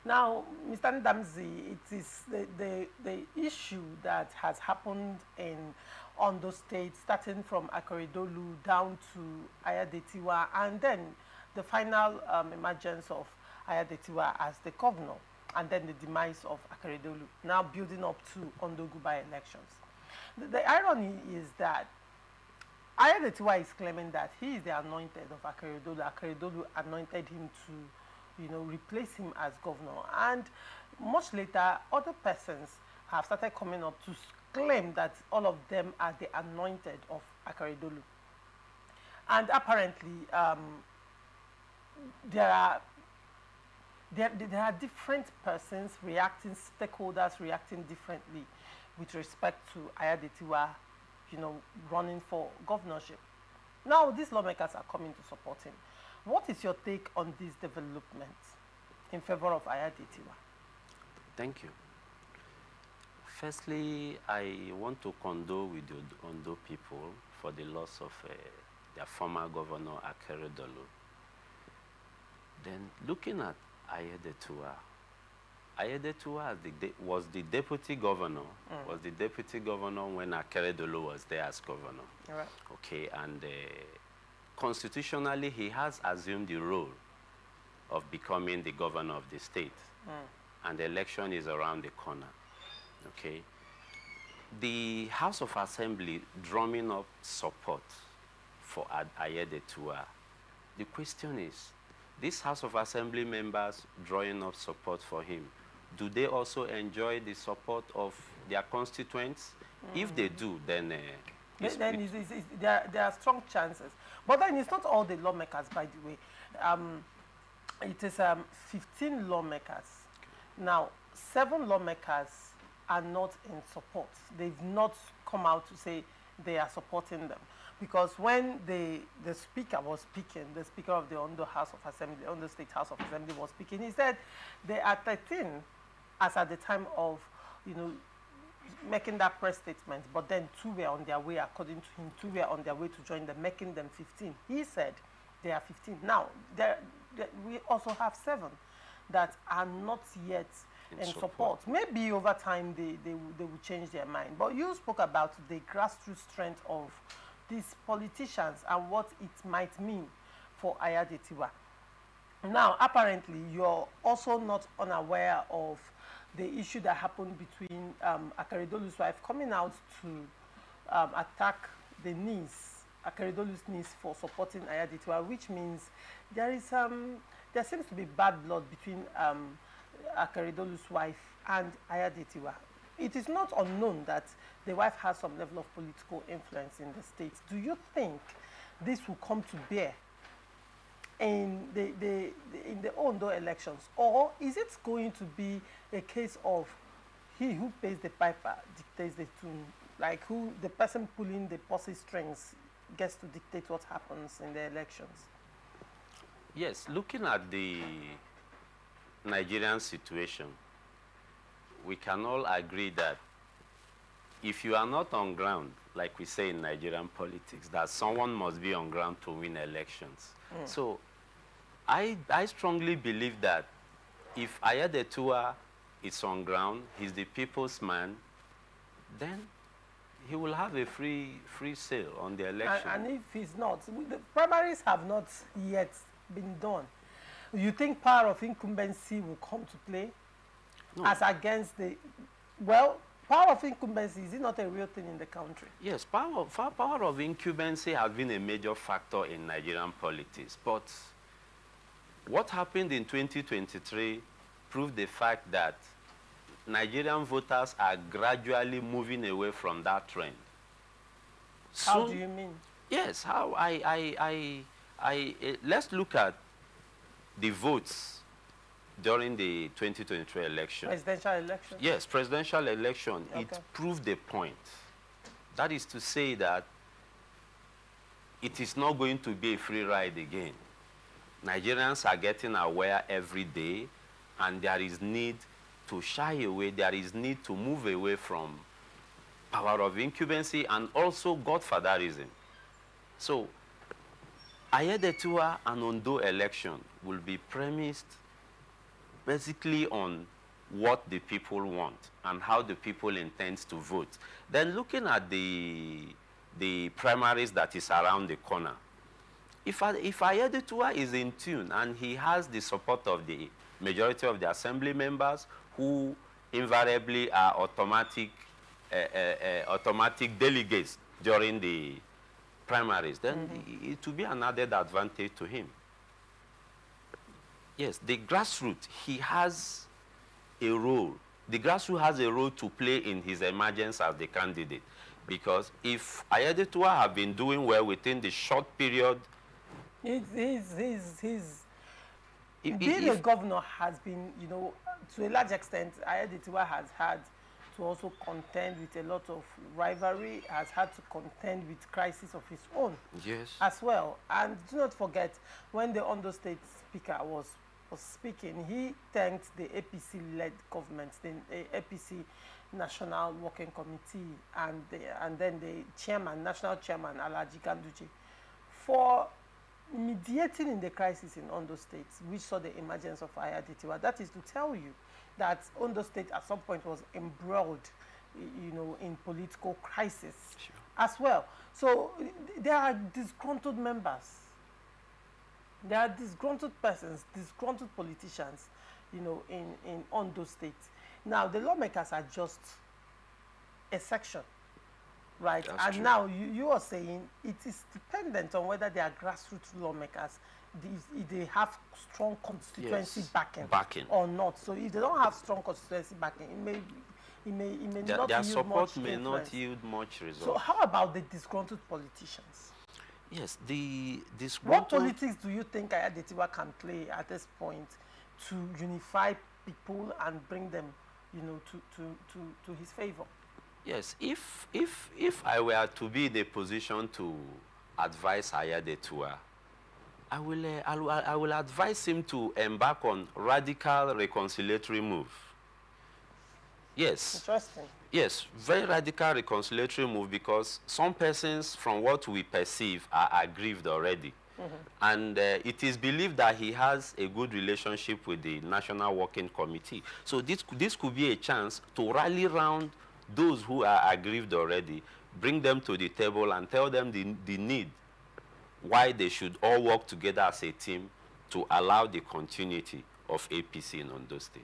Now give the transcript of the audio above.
Now, Mr. Ndamzi, it is the issue that has happened in Ondo State, starting from Akoredolu down to Ayadetiwa, and then the final emergence of Ayadetiwa as the governor, and then the demise of Akoredolu, now building up to Ondo Guber elections. The irony is that Ayadetiwa is claiming that he is the anointed of Akeredolu. Akeredolu anointed him to, replace him as governor. And much later, other persons have started coming up to claim that all of them are the anointed of Akeredolu. And apparently, there are there are different persons reacting, stakeholders reacting differently with respect to Ayadetiwa, running for governorship. Now, these lawmakers are coming to support him. What is your take on this development in favor of Ayadetiwa? Thank you. Firstly, I want to condole with the Ondo people for the loss of their former governor, Akeredolu. Then, looking at Ayadetiwa, Ayadetiwa was the deputy governor, when Akeredolu was there as governor. Right. Okay, and constitutionally, he has assumed the role of becoming the governor of the state. And the election is around the corner. Okay. The House of Assembly drumming up support for Ayadetiwa. The question is, these House of Assembly members drawing up support for him, do they also enjoy the support of their constituents? If they do, then there are strong chances. But then it's not all the lawmakers, by the way. It is 15 lawmakers. Now, 7 lawmakers are not in support. They've not come out to say they are supporting them. Because when the speaker was speaking, the speaker of the Ondo House of Assembly, Ondo State House of Assembly was speaking, he said they are 13 as at the time of, making that press statement, but then 2 were on their way, according to him, 2 were on their way to join them, making them 15. He said they are 15. Now, we also have 7 that are not yet in support. Maybe over time they will change their mind. But you spoke about the grassroots strength of these politicians and what it might mean for Ayadetiwa. Now, apparently, you're also not unaware of the issue that happened between Akeredolu's wife coming out to attack the niece, Akeredolu's niece, for supporting Ayadetiwa, which means there seems to be bad blood between Akeredolu's wife and Ayadetiwa. It is not unknown that the wife has some level of political influence in the state. Do you think this will come to bear in the Ondo elections, or is it going to be a case of he who pays the piper dictates the tune, like who the person pulling the purse strings gets to dictate what happens in the elections? Yes, looking at the Nigerian situation, we can all agree that if you are not on ground, like we say in Nigerian politics, that someone must be on ground to win elections. So I strongly believe that if Ayadetiwa is on ground, he's the people's man, then he will have a free sale on the election. And if he's not, the primaries have not yet been done. You think power of incumbency will come to play? No. As against power of incumbency, is it not a real thing in the country? Yes, power of incumbency has been a major factor in Nigerian politics. But what happened in 2023 proved the fact that Nigerian voters are gradually moving away from that trend. How do you mean? Yes, how let's look at the votes during the 2023 election. Presidential election? Yes, presidential election. Okay. It proved the point. That is to say that it is not going to be a free ride again. Nigerians are getting aware every day, and there is need to shy away, there is need to move away from power of incumbency and also godfatherism. So, Ayadetiwa and Ondo election will be premised basically on what the people want and how the people intend to vote. Then looking at the primaries that is around the corner, if Ayeditua is in tune and he has the support of the majority of the assembly members who invariably are automatic delegates during the primaries, then it will be an added advantage to him. Yes, the grassroots, he has a role. The grassroots has a role to play in his emergence as the candidate. Because if Ayeditua have been doing well within the short period, being a governor has been, you know, to a large extent, Ayeditua has had to also contend with a lot of rivalry, has had to contend with crisis of his own. Yes. As well. And do not forget, when the Ondo State Speaker was speaking, he thanked the APC-led government, the APC National Working Committee, and then the chairman, national chairman, Alhaji Ganduje, for mediating in the crisis in Ondo State, which saw the emergence of Ayeditua. That is to tell you that Ondo State at some point was embroiled, you know, in political crisis as well. So there are disgruntled members. There are disgruntled persons, disgruntled politicians, you know, in Ondo State. Now, the lawmakers are just a section, right? That's and true. now you are saying it is dependent on whether they are grassroots lawmakers, if they have strong constituency backing or not. So if they don't have strong constituency backing, it may not their yield support much may influence. not yield much result. So how about the disgruntled politicians? Yes, the What disgruntled... politics do you think Ayeditua can play at this point to unify people and bring them, you know, to his favor? Yes, if I were to be in a position to advise Ayeditua, I will advise him to embark on radical reconciliatory move. Yes. Interesting. Yes, very radical reconciliatory move, because some persons, from what we perceive, are aggrieved already. And it is believed that he has a good relationship with the National Working Committee. So this could be a chance to rally around those who are aggrieved already, bring them to the table and tell them the need, why they should all work together as a team to allow the continuity of APC in Ondo State.